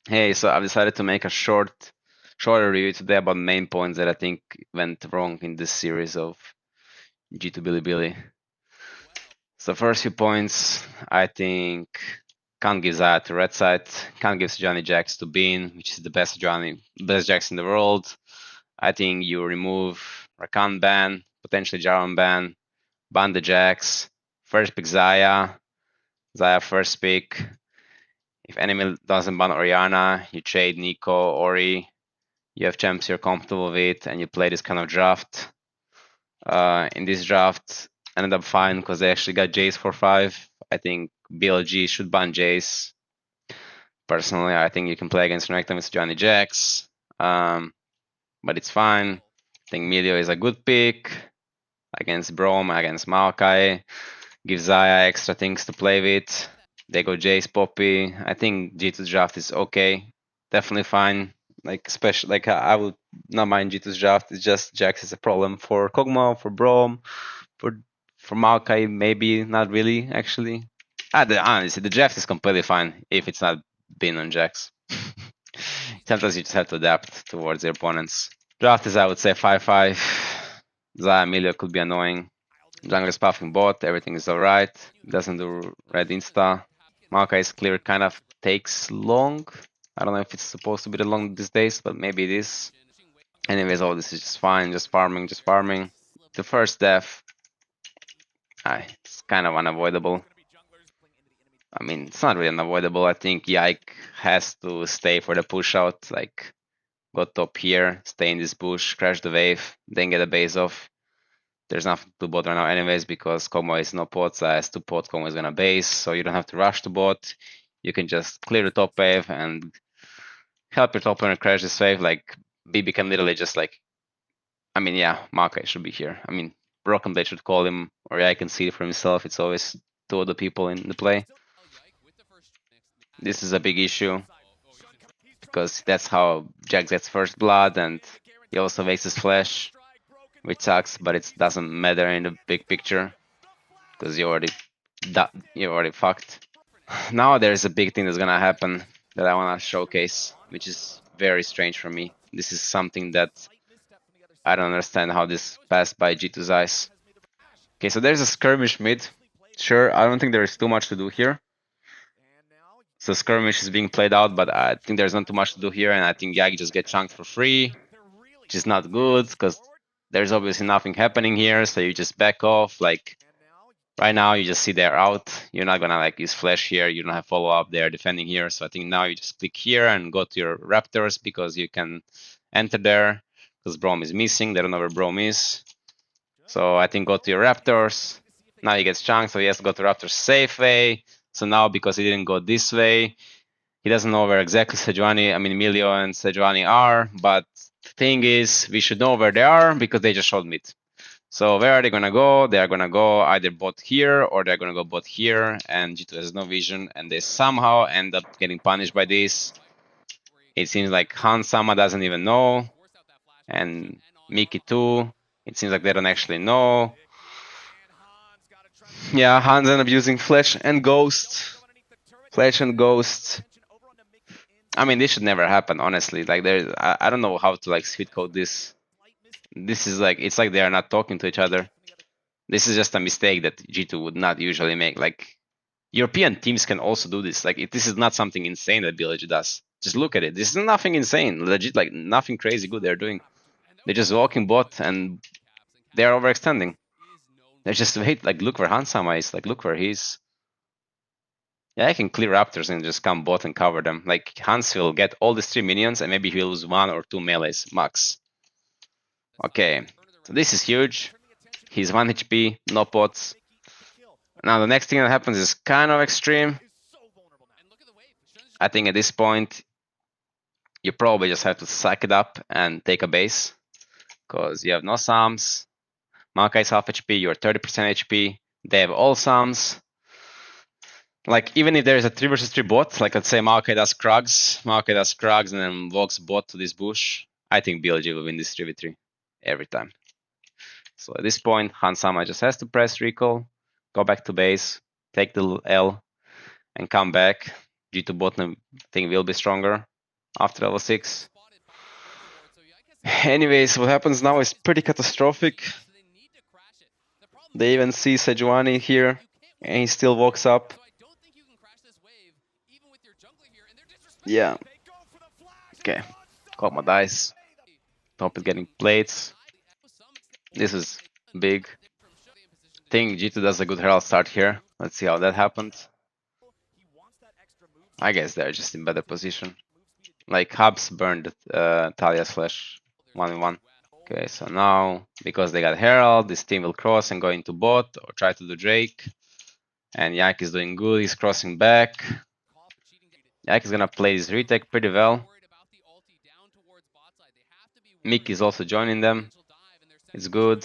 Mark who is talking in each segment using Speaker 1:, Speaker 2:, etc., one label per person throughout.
Speaker 1: Hey, so I've decided to make a shorter review today about main points that I think went wrong in this series of G2 Bilibili. So first few points, I think can't give Zaya to red side, can't give Johnny Jax to Bean, which is the best Jax in the world. I think you remove Rakan ban, potentially Jarvan ban the Jax, first pick Zaya, Zaya first pick. If enemy doesn't ban Oriana, you trade Nico, Ori. You have champs you're comfortable with, and you play this kind of draft. In this draft, ended up fine because they actually got Jace for 5. I think BLG should ban Jace. Personally, I think you can play against Renekton with Johnny Jax, but it's fine. I think Milio is a good pick against Braum, against Maokai. Give Zaya extra things to play with. They go Jace, Poppy. I think G2's draft is okay. Definitely fine. Like, especially, like, I would not mind G2's draft. It's just Jax is a problem for Kog'Maw, for Braum, for Maokai, maybe not really, actually. Honestly, the draft is completely fine if it's not been on Jax. Sometimes you just have to adapt towards your opponents. Draft is, I would say, 5-5. Zaya Milio could be annoying. Jungler's puffing bot, everything is alright. Doesn't do red insta. Maokai is clear, kind of takes long. I don't know if it's supposed to be that long these days, but maybe it is. Anyways, all this is just fine, just farming, just farming. The first death, it's kind of unavoidable. I mean, it's not really unavoidable. I think Yike has to stay for the push out, like go top here, stay in this bush, crash the wave, then get a base off. There's nothing to bot right now anyways because Kog'Maw is no pot, so as to pot Kog'Maw is gonna base, so you don't have to rush to bot. You can just clear the top wave and help your top laner crash this wave. Like BB can literally just like, I mean, yeah, Maokai should be here. I mean, Broken Blade should call him, or yeah, I can see it for himself. It's always two other people in the play. This is a big issue because that's how Jax gets first blood, and he also wastes his flash, which sucks, but it doesn't matter in the big picture because you already fucked. Now there's a big thing that's gonna happen that I wanna showcase, which is very strange for me. This is something that I don't understand how this passed by G2's eyes. Okay, so there's a skirmish mid. Sure, I don't think there is too much to do here. So skirmish is being played out, but I think there's not too much to do here, and I think Yagi just get chunked for free, which is not good, because there's obviously nothing happening here, so you just back off. Like, right now, you just see they're out. You're not gonna like use flash here. You don't have follow up. They're defending here. So I think now you just click here and go to your Raptors because you can enter there because Braum is missing. They don't know where Braum is. So I think go to your Raptors. Now he gets chunked, so he has to go to Raptors safe way. So now because he didn't go this way, he doesn't know where exactly Milio and Sejuani are. But the thing is, we should know where they are because they just showed mid. So where are they gonna go? They are gonna go either bot here or they're gonna go bot here, and G2 has no vision, and they somehow end up getting punished by this. It seems like Hansama doesn't even know, and Miki too. It seems like they don't actually know. Yeah, Hans ended up using Flash and Ghost. Flash and Ghost. I mean, this should never happen, honestly. Like, I don't know how to like sweet code this. This is like, it's like they are not talking to each other. This is just a mistake that G2 would not usually make. Like, European teams can also do this. Like, this is not something insane that BLG does. Just look at it. This is nothing insane. Legit, like, nothing crazy good they're doing. They're just walking bot and they're overextending. They just wait. Like, look where Hansama is. Like, look where he's. Yeah, I can clear Raptors and just come bot and cover them. Like, Hans will get all these 3 minions and maybe he'll lose 1 or 2 melees, max. Okay, so this is huge. He's 1 HP, no pots. Now the next thing that happens is kind of extreme. I think at this point, you probably just have to suck it up and take a base. Because you have no Psalms. Maokai is half HP, you're 30% HP. They have all Psalms. Like, even if there is a 3 versus 3 bot, like let's say Maokai does Krugs, and then walks bot to this bush, I think BLG will win this 3v3 every time. So at this point, Hansama just has to press recall, go back to base, take the L, and come back. G2 bot I think will be stronger. after level 6. Anyways, what happens now is pretty catastrophic. They even see Sejuani here, and he still walks up. Yeah. Okay. Caught my dice. Top is getting plates. This is big. I think G2 does a good herald start here. Let's see how that happened. I guess they're just in better position. Like Hubs burned Talia slash 1v1. Okay, so now because they got Herald, this team will cross and go into bot or try to do Drake. And Yak is doing good, he's crossing back. Yak is gonna play this retake pretty well. Mick is also joining them. It's good.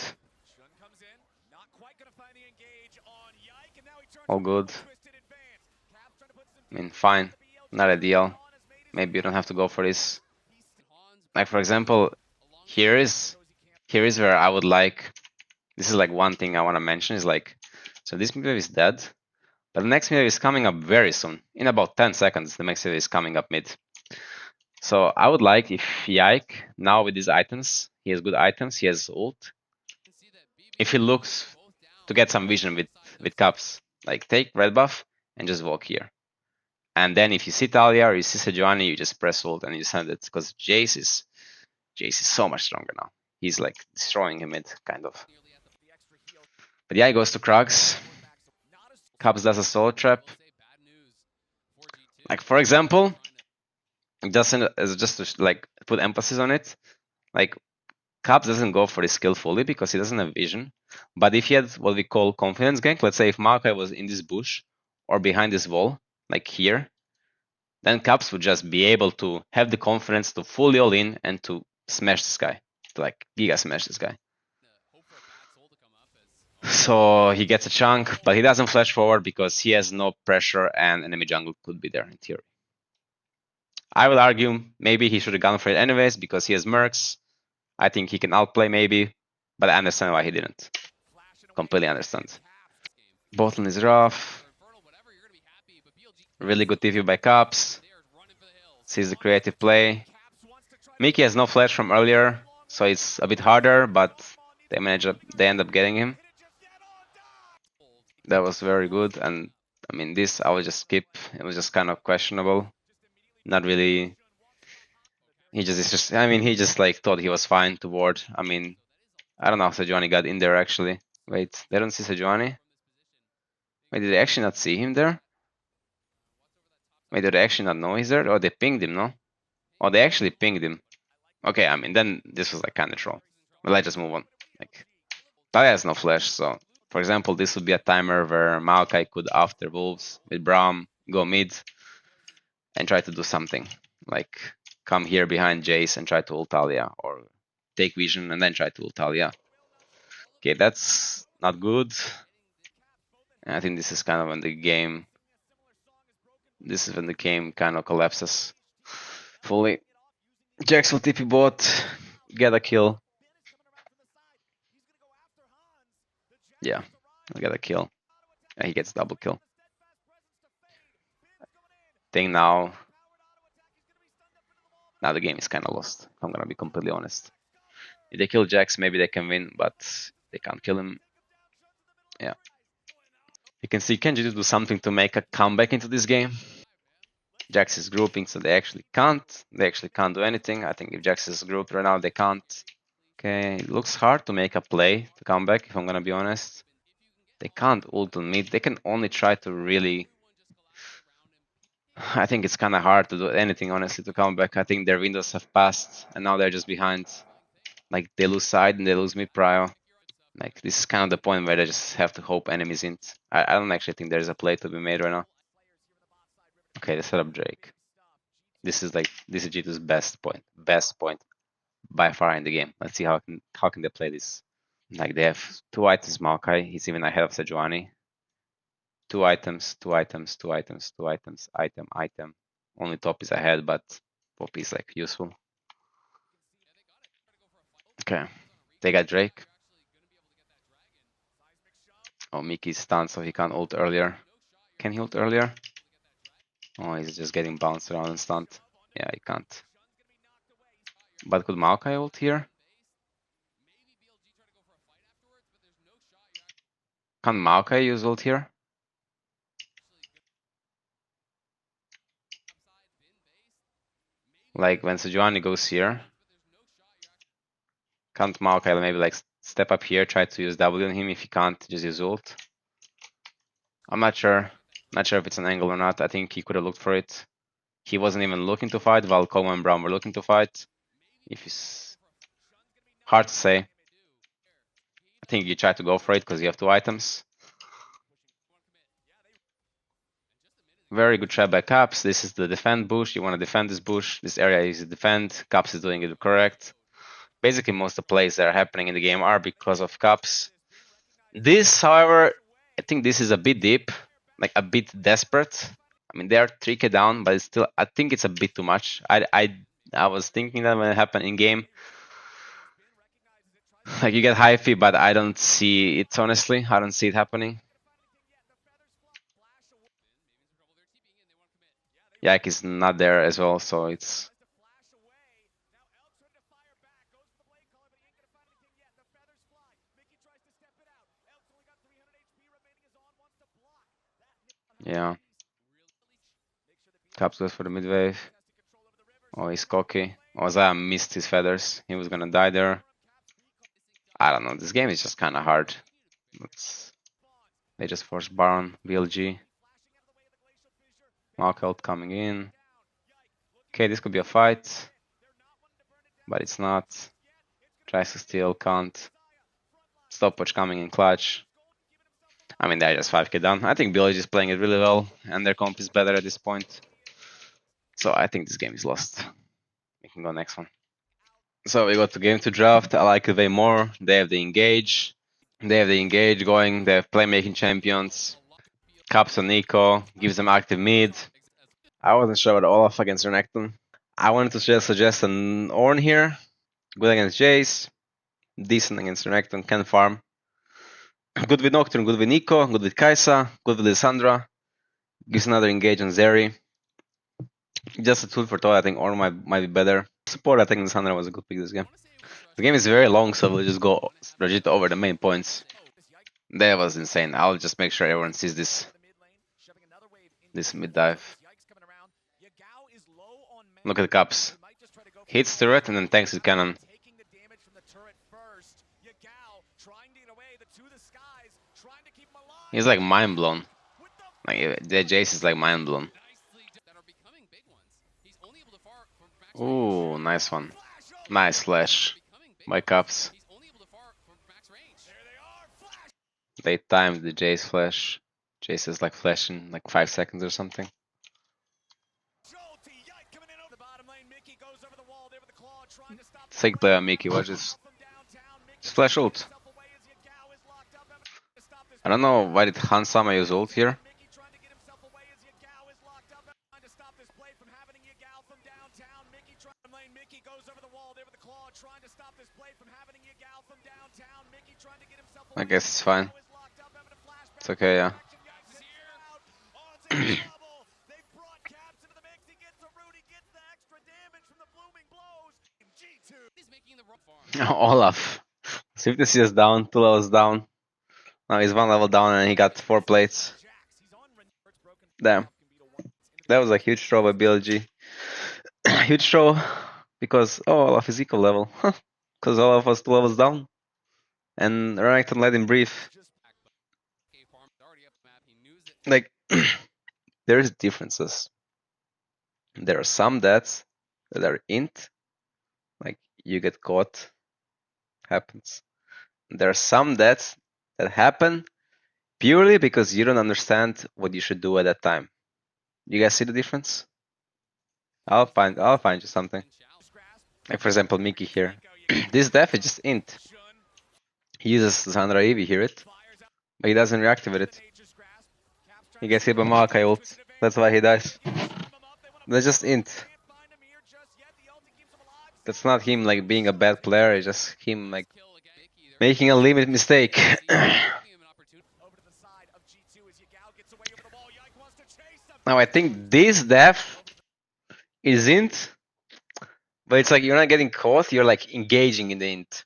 Speaker 1: All good. I mean, fine. Not ideal. Maybe you don't have to go for this. Like for example, here is where I would like. This is like one thing I want to mention is like, so this mid wave is dead, but the next mid wave is coming up very soon. In about 10 seconds, the next mid wave is coming up mid. So I would like if Yike now with these items, he has good items, he has ult. If he looks to get some vision with cups, like take red buff and just walk here. And then if you see Talia or you see Sejuani, you just press ult and you send it because Jace is so much stronger now. He's like destroying him mid, kind of. But yeah, he goes to Krugs. Cubs does a solo trap. Like for example, just to like put emphasis on it, like Cubs doesn't go for his skill fully because he doesn't have vision. But if he had what we call confidence gank, let's say if Maokai was in this bush or behind this wall, like here, then Cubs would just be able to have the confidence to fully all in and to smash this guy, to like giga smash this guy. So he gets a chunk, but he doesn't flash forward because he has no pressure and enemy jungle could be there in theory. I will argue maybe he should have gone for it anyways because he has Mercs. I think he can outplay maybe, but I understand why he didn't. Completely understand. Botlane is rough. Really good TV by Caps. Sees the creative play. Mickey has no flash from earlier, so it's a bit harder, but they end up getting him. That was very good, and I mean this I will just skip. It was just kind of questionable. Not really. He just like thought he was fine to ward. I mean, I don't know if Sejuani got in there actually. Wait, they don't see Sejuani? Wait, did they actually not see him there? Wait, did they actually not know he's there? Or they pinged him, no? Oh, they actually pinged him. Okay, I mean, then this was like kind of troll. But let's just move on. Like, Talia has no flash, so for example, this would be a timer where Maokai could after Wolves with Braum go mid and try to do something. Like come here behind Jace and try to ult Talia, or take vision and then try to ult Talia. Okay, that's not good. And I think this is kind of when the game. This is when the game kind of collapses fully. Jax will TP bot, get a kill. Yeah, get a kill. And he gets double kill. Thing now the game is kind of lost. If I'm gonna be completely honest. If they kill Jax, maybe they can win, but they can't kill him. Yeah. You can see Kenji do something to make a comeback into this game. Jax is grouping, so they actually can't. They actually can't do anything. I think if Jax is grouped right now, they can't. Okay, it looks hard to make a play to come back, if I'm gonna be honest. They can't ult on mid. They can only try to really. I think it's kind of hard to do anything, honestly, to come back. I think their windows have passed, and now they're just behind. Like, they lose side and they lose mid prio. Like, this is kind of the point where they just have to hope enemies int. I don't actually think there's a play to be made right now. Okay, they set up Drake. This is G2's best point by far in the game. Let's see how can they play this. Like, they have 2 items Maokai. He's even ahead of Sejuani. 2 items, 2 items, 2 items, 2 items, item. Only top is ahead, but Poppy is like useful. Okay, they got Drake. Oh, Mickey's stunned, so he can't ult earlier. Can he ult earlier? Oh, he's just getting bounced around and stunned. Yeah, he can't. But could Maokai ult here? Can Maokai use ult here? Like when Sejuani goes here, can't Maokai maybe like step up here, try to use W on him? If he can't, just use ult. I'm not sure. Not sure if it's an angle or not. I think he could have looked for it. He wasn't even looking to fight, while Como and Brown were looking to fight. If he's hard to say. I think you try to go for it because you have 2 items. Very good try by Caps. This is the defend bush. You want to defend this bush. This area is defend. Caps is doing it correct. Basically, most of the plays that are happening in the game are because of Caps. This, however, I think this is a bit deep, like a bit desperate. I mean, they are 3k down, but it's still, I think it's a bit too much. I was thinking that when it happened in game, like you get hyphy, but I don't see it, honestly. I don't see it happening. Yak is not there as well, so it's... Yeah. Caps goes for the mid wave. Oh, he's cocky. Oh, Zaya missed his feathers. He was gonna die there. I don't know. This game is just kind of hard. They just forced Baron, BLG. Knockout coming in. Okay, this could be a fight. But it's not. Tries to steal, can't. Stopwatch coming in clutch. I mean, they're just 5k down. I think BLG is playing it really well, and their comp is better at this point. So I think this game is lost. We can go next one. So we got the game to draft. I like it way more. They have the engage. They have the engage going. They have playmaking champions. Caps on Nico. Gives them active mid. I wasn't sure about Olaf against Renekton. I wanted to just suggest an Ornn here. Good against Jace. Decent against Renekton. Can farm. Good with Nocturne. Good with Nico. Good with Kai'Sa. Good with Lissandra. Gives another engage on Zeri. Just a tool for thought. I think Ornn might be better. Support, I think Lissandra was a good pick this game. The game is very long, so we'll just go legit over the main points. That was insane. I'll just make sure everyone sees this mid dive. Look at the Caps. Hits turret and then tanks with cannon. He's like mind blown. Like the Jace is like mind blown. Ooh, nice one. Nice flash by Caps. They timed the Jace flash. Jace is like flashing like 5 seconds or something. Sick play on Mickey, watch this. Just flash ult. I don't know why did Hansama use ult here. I guess it's fine. It's okay, yeah. Olaf. Swiftness is down, 2 levels down. Now he's 1 level down and he got 4 plates. Damn. That was a huge throw by BLG. Huge throw because Olaf is equal level. Because Olaf was 2 levels down. And Renekton let him breathe. Like, there's differences. There are some deaths that are int. Like, you get caught. Happens. There are some deaths that happen purely because you don't understand what you should do at that time. You guys see the difference? I'll find you something. Like for example, Mickey here. This death is just int. He uses Sandra Eevee, hear it? But he doesn't reactivate it. He gets hit by Maokai ult. That's why he dies. That's just int. That's not him like being a bad player, it's just him like making a limit mistake. Now I think this death is int, but it's like you're not getting caught, you're like engaging in the int.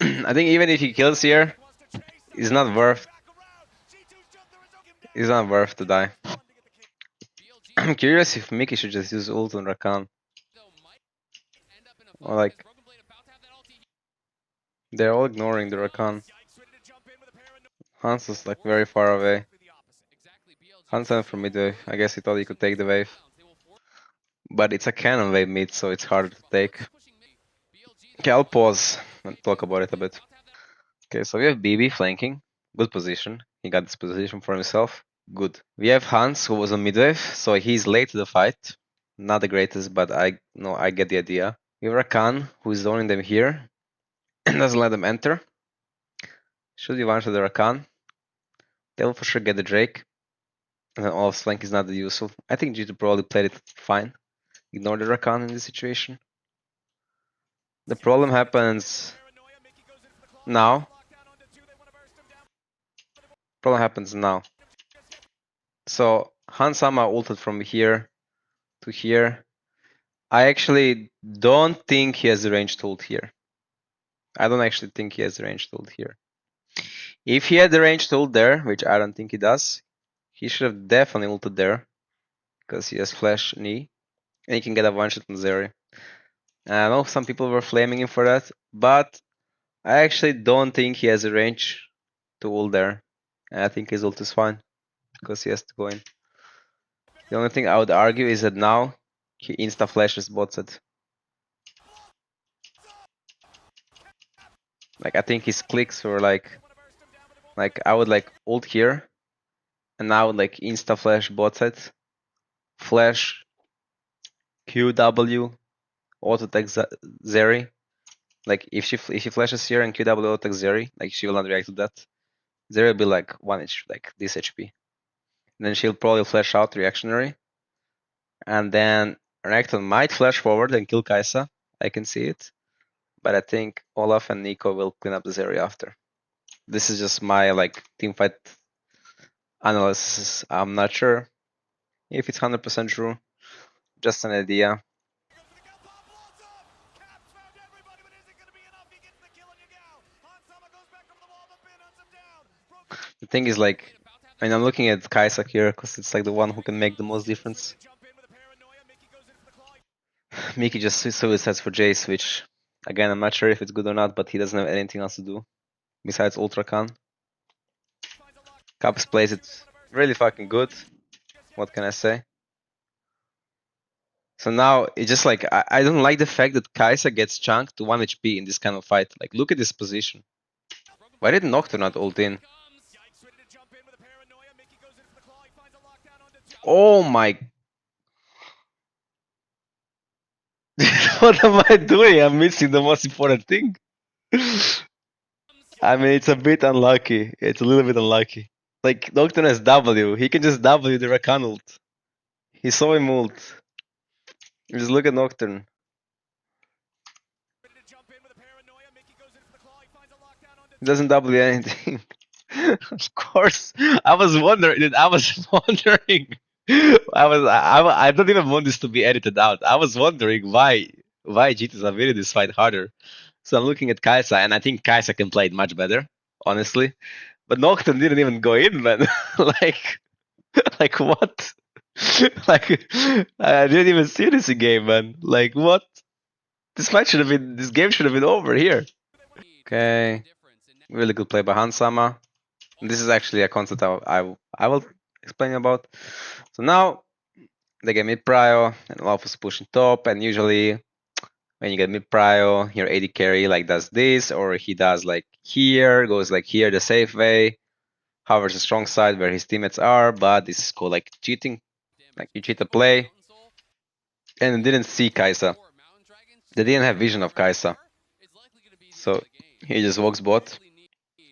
Speaker 1: I think even if he kills here, it's not worth to die. I'm curious if Mickey should just use ult on Rakan. Or like they're all ignoring the Rakan. Hans is like very far away. Hans went from mid wave. I guess he thought he could take the wave. But it's a cannon wave mid, so it's harder to take. Okay, I'll pause and talk about it a bit. Okay, so we have BB flanking. Good position. He got this position for himself. Good. We have Hans, who was on mid wave, so he's late to the fight. Not the greatest, but I get the idea. We have Rakan, who is zoning them here and doesn't let them enter. Should we one-shot the Rakan? They will for sure get the Drake. And then Olaf's flank is not that useful. I think G2 probably played it fine. Ignore the Rakan in this situation. The problem happens now. Problem happens now. So Hansama ulted from here to here. I actually don't think he has the range to ult here. I don't actually think he has the range to ult here. If he had the range to ult there, which I don't think he does, he should have definitely ulted there. Because he has flash knee. And he can get a one-shot on Zeri. I know some people were flaming him for that, but I actually don't think he has a range to ult there. And I think his ult is fine. Because he has to go in. The only thing I would argue is that now he insta-flashes bot side. Like I think his clicks were like I would like ult here, and I would like insta flash bot side, flash QW, auto attack Zeri. Like if she flashes here and QW auto attack Zeri, like she will not react to that. Zeri will be like 1 HP, like this HP. And then she'll probably flash out reactionary, and then Renekton might flash forward and kill Kai'Sa. I can see it, but I think Olaf and Nico will clean up the Zeri after. This is just my like teamfight analysis. I'm not sure if it's 100% true. Just an idea. The thing is like, I mean, I'm looking at Kai'Sa here because it's like the one who can make the most difference. Mickey just suicides for Jace, which again I'm not sure if it's good or not, but he doesn't have anything else to do besides Ultra Khan. Caps plays it really fucking good. What can I say? So now it's just like I don't like the fact that Kai'Sa gets chunked to 1 HP in this kind of fight. Like look at this position. Why did Nocturne not ult in? Oh my! What am I doing? I'm missing the most important thing. I mean, it's a bit unlucky. It's a little bit unlucky. Like Nocturne has W. He can just W the Rakan ult. He saw him ult. Just look at Nocturne. He doesn't W anything. Of course, I was wondering. I don't even want this to be edited out. I was wondering why G2s are winning this fight harder. So I'm looking at Kai'Sa, and I think Kai'Sa can play it much better, honestly. But Nocturne didn't even go in, man. like what? Like I didn't even see this in game, man. Like what? This game should have been over here. Okay, really good play by Hansama. This is actually a concept I will explain about. So now they get mid prio and Olaf is pushing top, and usually when you get mid prio, your AD carry like does this, or he does like here, goes like here the safe way, hovers the strong side where his teammates are, but this is called like cheating. Like you cheat a play, and didn't see Kai'Sa. They didn't have vision of Kai'Sa. So he just walks bot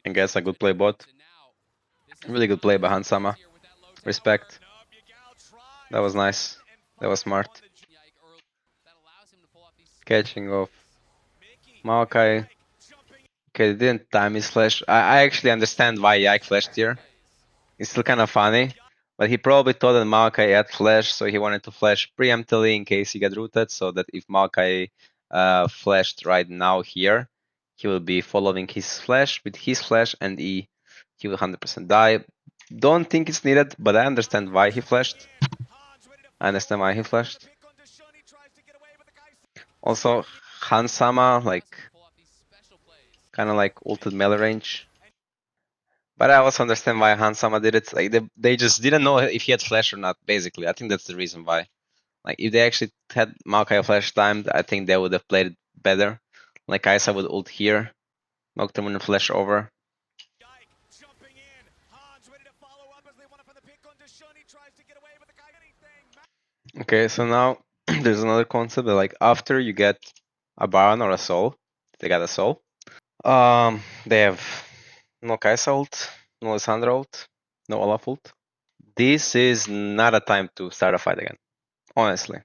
Speaker 1: and gets a good play bot. Really good play by Hansama. Respect. That was nice. That was smart. Catching off Maokai. Okay, they didn't time his flash. I actually understand why Yike flashed here. It's still kind of funny. But he probably thought that Maokai had flash, so he wanted to flash preemptively in case he got rooted, so that if Maokai flashed right now here, he will be following his flash with his flash and E. He will 100% die. Don't think it's needed, but I understand why he flashed. I understand why he flashed. Also, Hansama, like, kind of like ulted melee range. But I also understand why Hansama did it. Like, they just didn't know if he had flash or not, basically. I think that's the reason why. Like, if they actually had Maokai flash timed, I think they would have played it better. Like, Kaisa would ult here, Nocturne would flash over. Okay, so now there's another concept that, like, after you get a Baron or a Soul, they got a Soul, they have no Kaisa ult, no Lissandra ult, no Olaf ult. This is not a time to start a fight again, honestly.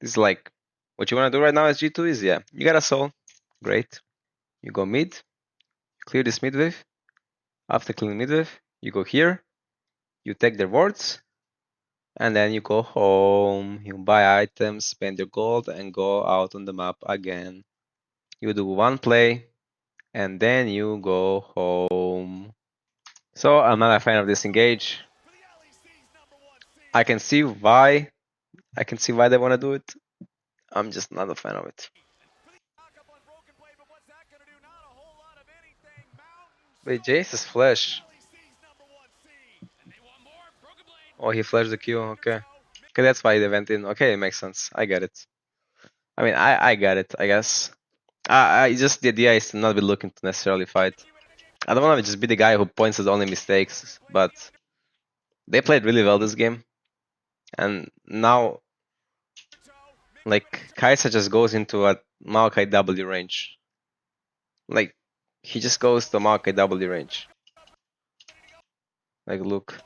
Speaker 1: This is like, what you want to do right now as G2 is, yeah, you got a Soul, great. You go mid, clear this mid wave. After clearing mid wave, you go here, you take their wards, and then you go home, you buy items, spend your gold, and go out on the map again. You do one play, and then you go home. So I'm not a fan of this engage. I can see why they want to do it. I'm just not a fan of it. Wait, Jace's flash. Oh, he flashed the Q, okay. Okay, that's why they went in. Okay, it makes sense. I get it. I mean, I get it, I guess. I just, the idea is to not be looking to necessarily fight. I don't want to just be the guy who points at only mistakes, but they played really well this game. And now, like, Kaisa just goes into a Maokai W range. Like, he just goes to Maokai W range. Like, look.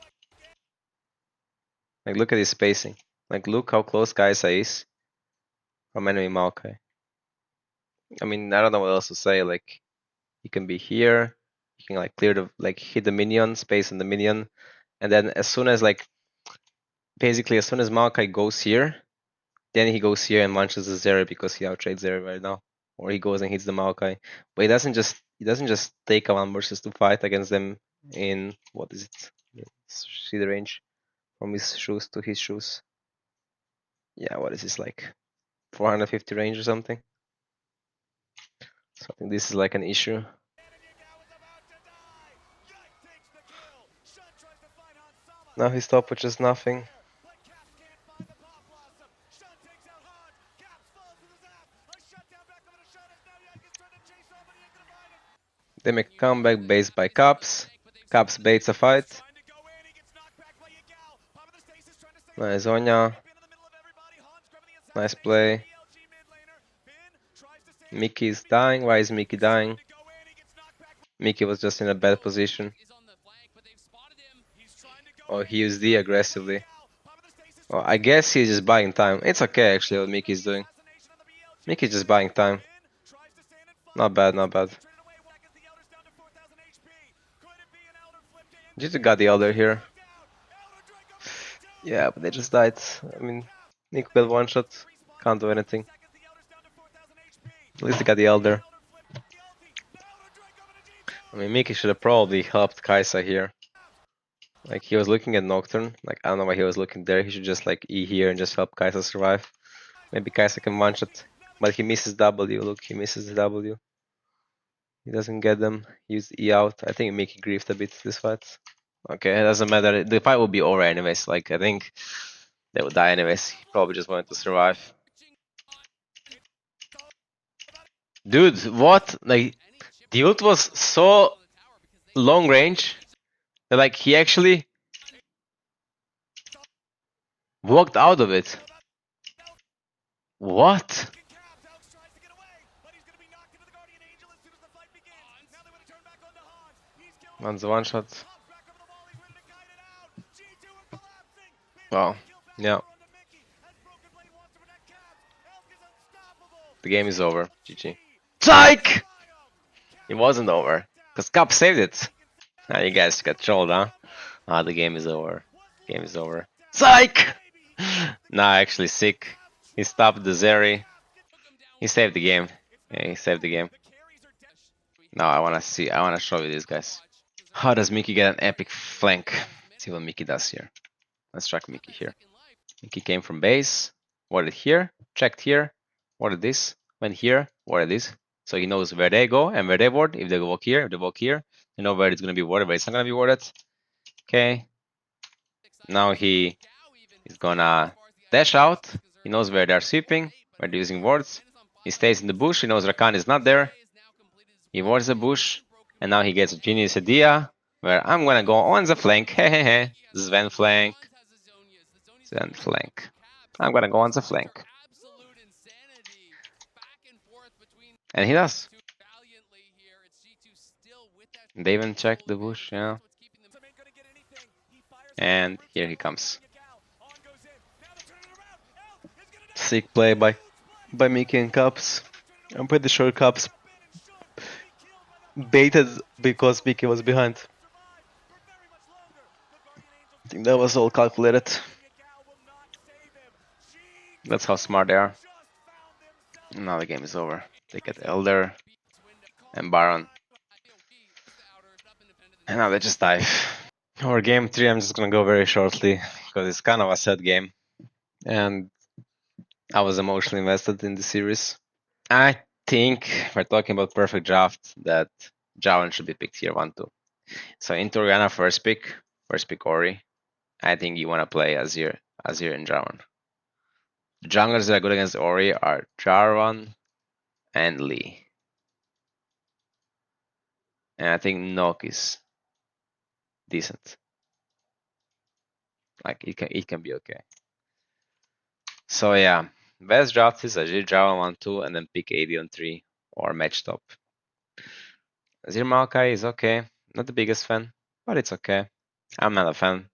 Speaker 1: Like, look at his spacing. Like, look how close Kaisa is from enemy Maokai. I mean, I don't know what else to say. Like, he can be here. He can, like, clear the, like, hit the minion, space on the minion. And then as soon as, like, basically as soon as Maokai goes here, then he goes here and munches the Zeri because he outtrades Zeri right now. Or he goes and hits the Maokai. But he doesn't just take a 1 versus 2 fight against them in, what is it? See the range from his shoes to his shoes. Yeah, what is this, like 450 range or something? So I think this is like an issue. Now his top, which is nothing. They make a comeback based by Caps. Caps baits a fight. Nice Onya. Nice play. Mickey's dying. Why is Mickey dying? Mickey was just in a bad position. Oh, he used D aggressively. Oh, I guess he's just buying time. It's okay actually what Mickey's doing. Mickey's just buying time. Not bad, not bad. G2 got the Elder here. Yeah, but they just died. I mean, Nico got one shot. Can't do anything. At least they got the Elder. I mean, Mickey should have probably helped Kaisa here. Like, he was looking at Nocturne. Like, I don't know why he was looking there. He should just, like, E here and just help Kaisa survive. Maybe Kaisa can one-shot. But he misses W. Look, he misses the W. He doesn't get them. Use E out. I think Mickey griefed a bit this fight. Okay, it doesn't matter. The fight will be over anyways. Like, I think they would die anyways. He probably just wanted to survive. Dude, what? Like, the ult was so long range that, like, he actually walked out of it. What? One's a one shot. Wow. Yeah. The game is over. GG. Psych! It wasn't over. Because Cup saved it. Ah, you guys got trolled, huh? Ah, the game is over. Game is over. Psych! Nah, actually sick. He stopped the Zeri. He saved the game. Yeah, he saved the game. Now I wanna show you this, guys. How does Mickey get an epic flank? See what Mickey does here. Let's track Mickey here. Mickey came from base, warded here, checked here, warded this, went here, warded this. So he knows where they go and where they ward. If they walk here, they know where it's gonna be warded, where it's not gonna be warded. Okay. Now he is gonna dash out. He knows where they're sweeping, where they're using wards. He stays in the bush. He knows Rakan is not there. He wards the bush, and now he gets a genius idea where I'm gonna go on the flank. Hehehe. Sven flank. Sven flank. I'm gonna go on the flank. And he does. They even check the bush, yeah. And here he comes. Sick play by Mickey and Cups. I'm pretty sure Cups baited because Mickey was behind. I think that was all calculated. That's how smart they are. Now the game is over. They get Elder and Baron. And now they just dive. Over game 3, I'm just gonna go very shortly because it's kind of a sad game. And I was emotionally invested in the series. I think we're talking about perfect draft that Javan should be picked here 1-2. So into Orianna first pick Ori. I think you want to play Azir and Jarvan. The junglers that are good against Ori are Jarvan and Lee. And I think Nok is decent. Like it can be okay. So yeah, best draft is Azir Jarvan 1-2 and then pick AD on 3 or match top. Azir Maokai is okay. Not the biggest fan, but it's okay. I'm not a fan,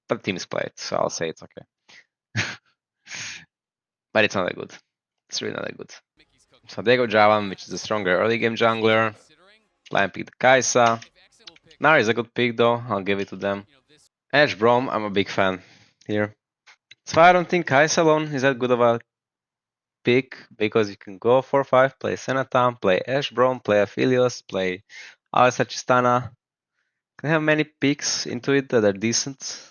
Speaker 1: but teams play it, so I'll say it's okay. But it's not that good. It's really not that good. So they go Javan, which is a stronger early game jungler. Lion pick the Kai'Sa. Nara is a good pick though, I'll give it to them. Ashe Brom, I'm a big fan here. So I don't think Kai'Sa alone is that good of a pick, because you can go 4-5, play Senatam, play Ashe Brom, play Aphelios, play Alistar Tristana. You can have many picks into it that are decent.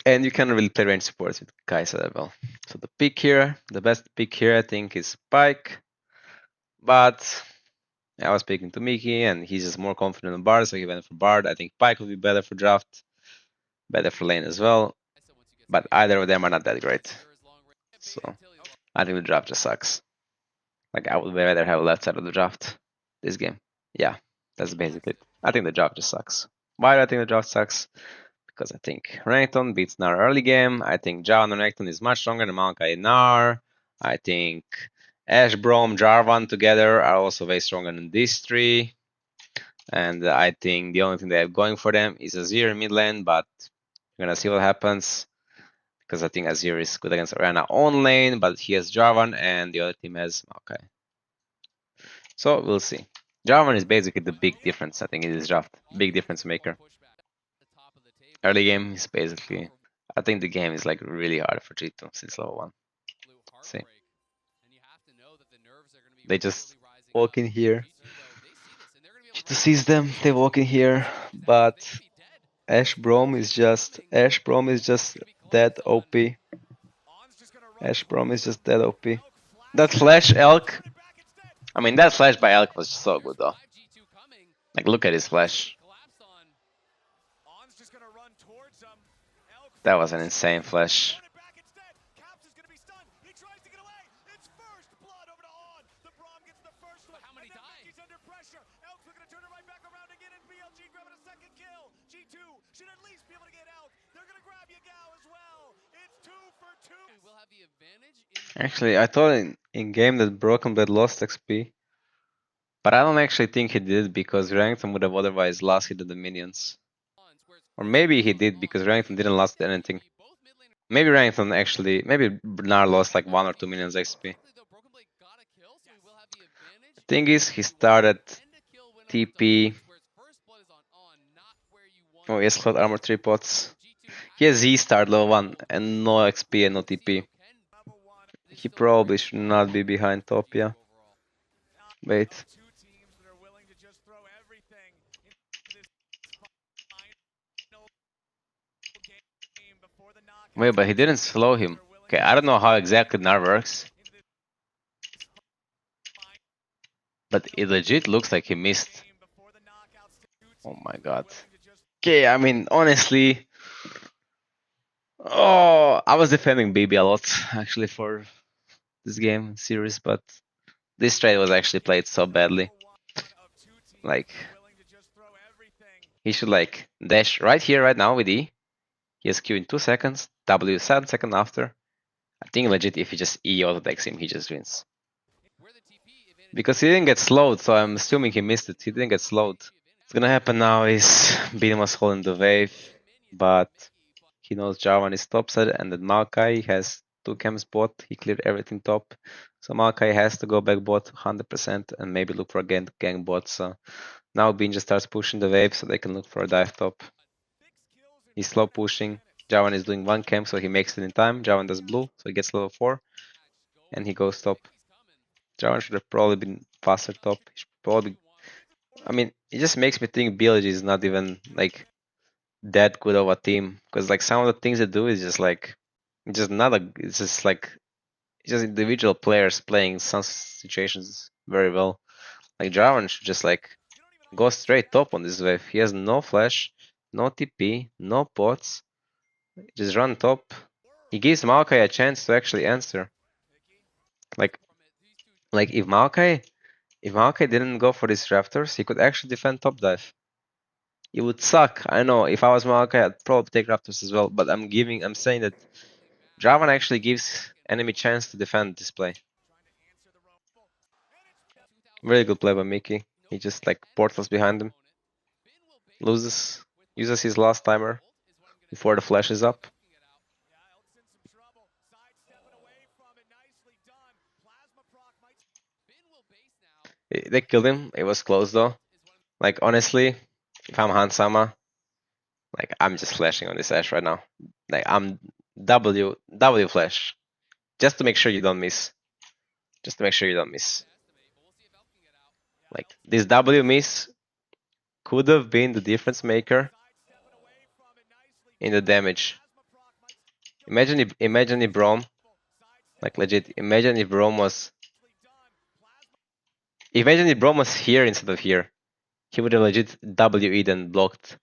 Speaker 1: And you can really play range supports with Kai'Sa as well. So the pick here, the best pick here I think is Pyke. But I was speaking to Mickey and he's just more confident on Bard, so he went for Bard. I think Pyke would be better for draft, better for lane as well. But either of them are not that great. So I think the draft just sucks. Like I would rather have a left side of the draft this game. Yeah, that's basically it. I think the draft just sucks. Why do I think the draft sucks? Because I think Renekton beats Gnar early game. I think Jarvan and Renekton is much stronger than Maokai and Gnar. I think Ashe, Brom, Jarvan together are also way stronger than these three. And I think the only thing they have going for them is Azir in mid lane, but we're gonna see what happens. Because I think Azir is good against Orianna on lane, but he has Jarvan and the other team has Maokai. So we'll see. Jarvan is basically the big difference, I think, in this draft. Big difference maker. Early game is basically, I think the game is like really hard for G2 since level 1. See. They just walk in here. G2 sees them, they walk in here, but Ashe Brom is just dead OP. Ashe Brom is just dead OP. That flash Elk, I mean that flash by Elk was so good though. Like look at his flash. That was an insane flash. Actually, I thought in game that Broken Blade lost XP. But I don't actually think he did, because Renekton would have otherwise lost hit to the minions. Or maybe he did, because Renekton didn't lose anything. Maybe Renekton actually, maybe Gnar lost like 1 or 2 minions XP. The thing is, he started TP. Oh, he has cloud armor 3 pots. He has Z start level 1 and no XP and no TP. He probably should not be behind top, yeah. Wait. Wait, but he didn't slow him. Okay, I don't know how exactly NAR works. But it legit looks like he missed. Oh my god. Okay, I mean, honestly... Oh, I was defending BB a lot, actually, for this game series, but this trade was actually played so badly. Like, he should like dash right here, right now with E. He has Q in 2 seconds, W 7 seconds after. I think legit if he just E auto decks him, he just wins. Because he didn't get slowed, so I'm assuming he missed it. He didn't get slowed. What's gonna happen now is Bean was holding the wave, but he knows Jarvan is top side and that Maokai has 2 camps bot. He cleared everything top. So Maokai has to go back bot 100% and maybe look for a gang bot. So now Bean just starts pushing the wave so they can look for a dive top. He's slow pushing. Jarvan is doing 1 camp, so he makes it in time. Jarvan does blue, so he gets level 4. And he goes top. Jarvan should have probably been faster top. He should probably... I mean, it just makes me think BLG is not even like that good of a team. Because like some of the things they do is just like... It's just not a... It's just like... It's just individual players playing some situations very well. Like Jarvan should just like go straight top on this wave. He has no flash, no TP, no pots. Just run top. He gives Maokai a chance to actually answer. Like if Maokai didn't go for these Raptors, he could actually defend top dive. It would suck. I know. If I was Maokai, I'd probably take Raptors as well. But I'm saying that Jarvan actually gives enemy chance to defend this play. Very good play by Mickey. He just like portals behind him. Loses. Uses his last timer before the flash is up. They killed him. It was close though. Like honestly, if I'm Hansama, like I'm just flashing on this Ashe right now. Like I'm W flash. Just to make sure you don't miss. Just to make sure you don't miss. Like this W miss could have been the difference maker in the damage. Imagine if Braum, like legit, imagine if Braum was here instead of here. He would have legit WE'd and blocked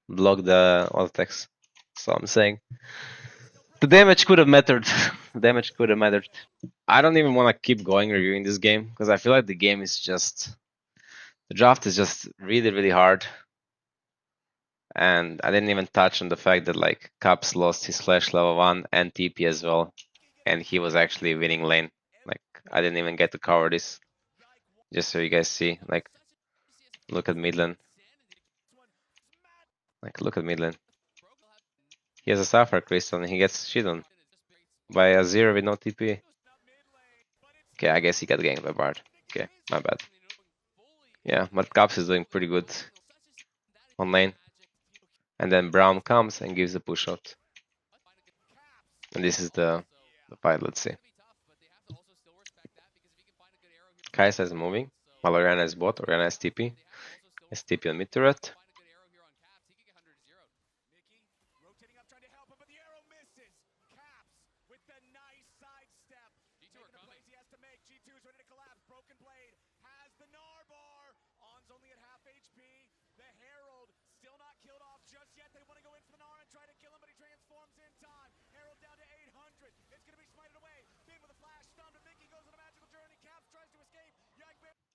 Speaker 1: the auto attacks. So I'm saying the damage could have mattered. The damage could have mattered. I don't even want to keep going reviewing this game because I feel like the game is just... The draft is just really, really hard. And I didn't even touch on the fact that like Caps lost his flash level 1 and TP as well. And he was actually winning lane. Like I didn't even get to cover this. Just so you guys see. Like look at mid lane. Like look at mid lane. He has a Sapphire Crystal and he gets shit on by a Zero with no TP. Okay, I guess he got ganked by Bard. Okay, my bad. Yeah, but Caps is doing pretty good on lane. And then Brown comes and gives a push out. And this is the fight, let's see. Kai'Sa is moving, while Orianna is bot, Orianna has TP. Has TP on mid turret.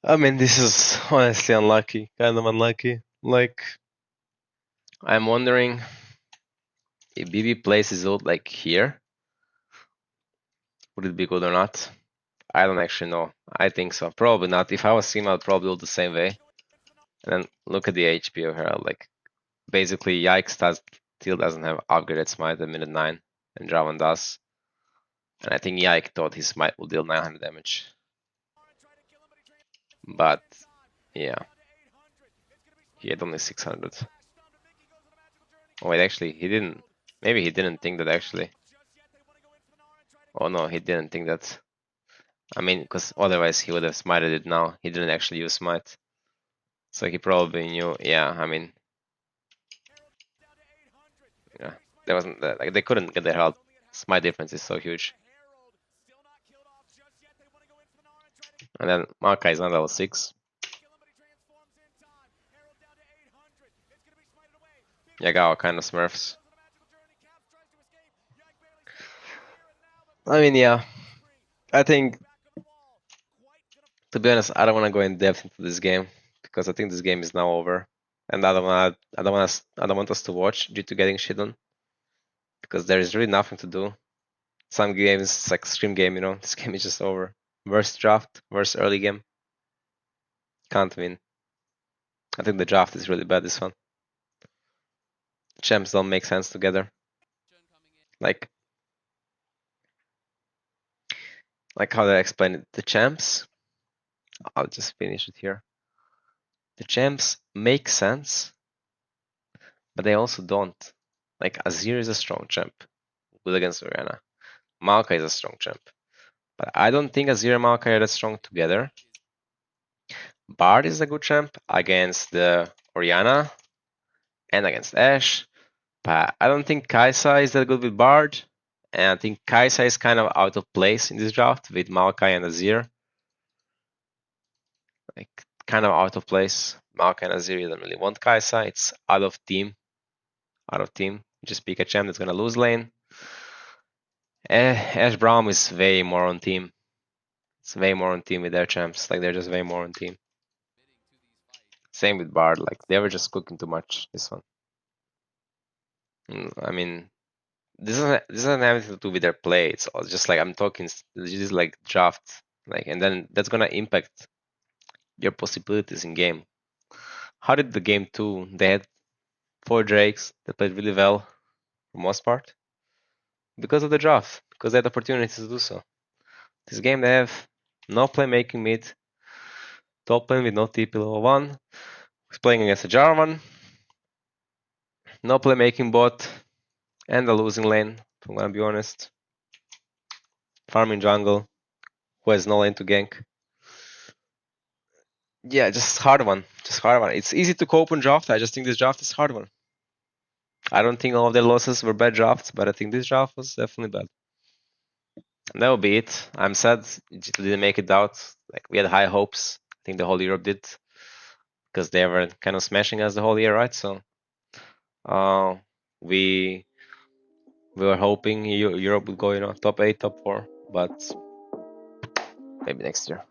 Speaker 1: I mean, this is honestly unlucky, kind of unlucky. Like, I'm wondering if BB plays his ult like here, would it be good or not? I don't actually know. I think so. Probably not. If I was him, I'd probably ult the same way. And then look at the HP of Herald. Like, basically, Yikes still doesn't have upgraded smite at minute 9, and Draven does. And I think Yike thought his smite will deal 900 damage. But, yeah. He had only 600. Oh wait, actually, he didn't.
Speaker 2: Maybe he didn't think that actually. Oh no, he didn't think that. I mean, because otherwise he would have smited it now. He didn't actually use smite. So he probably knew. Yeah, I mean, yeah, there wasn't like they couldn't get their help. Smite difference is so huge. And then Maokai is on level 6. Yagao kind of smurfs. I mean, yeah. I think, to be honest, I don't want to go in depth into this game because I think this game is now over, and I don't want us to watch due to getting shit on because there is really nothing to do. Some games, it's like extreme game, you know. This game is just over. Worst draft, worst early game. Can't win. I think the draft is really bad. This one. Champs don't make sense together. Like, how do I explain it? The champs. I'll just finish it here. The champs make sense, but they also don't. Like Azir is a strong champ, good against Orianna. Maokai is a strong champ, but I don't think Azir and Maokai are that strong together. Bard is a good champ against the Orianna and against Ashe, but I don't think Kai'Sa is that good with Bard, and I think Kai'Sa is kind of out of place in this draft with Maokai and Azir. Like, kind of out of place. Maokai and Azir, you don't really want Kai'Sa. It's out of team. Out of team. Just pick a champ that's gonna lose lane. Ashe Braum is way more on team. It's way more on team with their champs. Like, they're just way more on team. Same with Bard. Like, they were just cooking too much this one. I mean, this doesn't have anything to do with their play. It's just like I'm talking. This is like draft. Like, and then that's gonna impact your possibilities in game. How did the game two? They had 4 Drakes that played really well for most part because of the draft. Because they had opportunities to do so. This game they have no playmaking mid, top lane with no TP level 1. He's playing against a Jarvan, no playmaking bot, and a losing lane, if I'm gonna be honest. Farming jungle, who has no lane to gank. Yeah, just hard one. Just hard one. It's easy to cope in draft. I just think this draft is hard one. I don't think all of their losses were bad drafts, but I think this draft was definitely bad. And that will be it. I'm sad it didn't make it out. Like, we had high hopes. I think the whole Europe did because they were kind of smashing us the whole year, right? So we were hoping Europe would go, top 8, top 4, but maybe next year.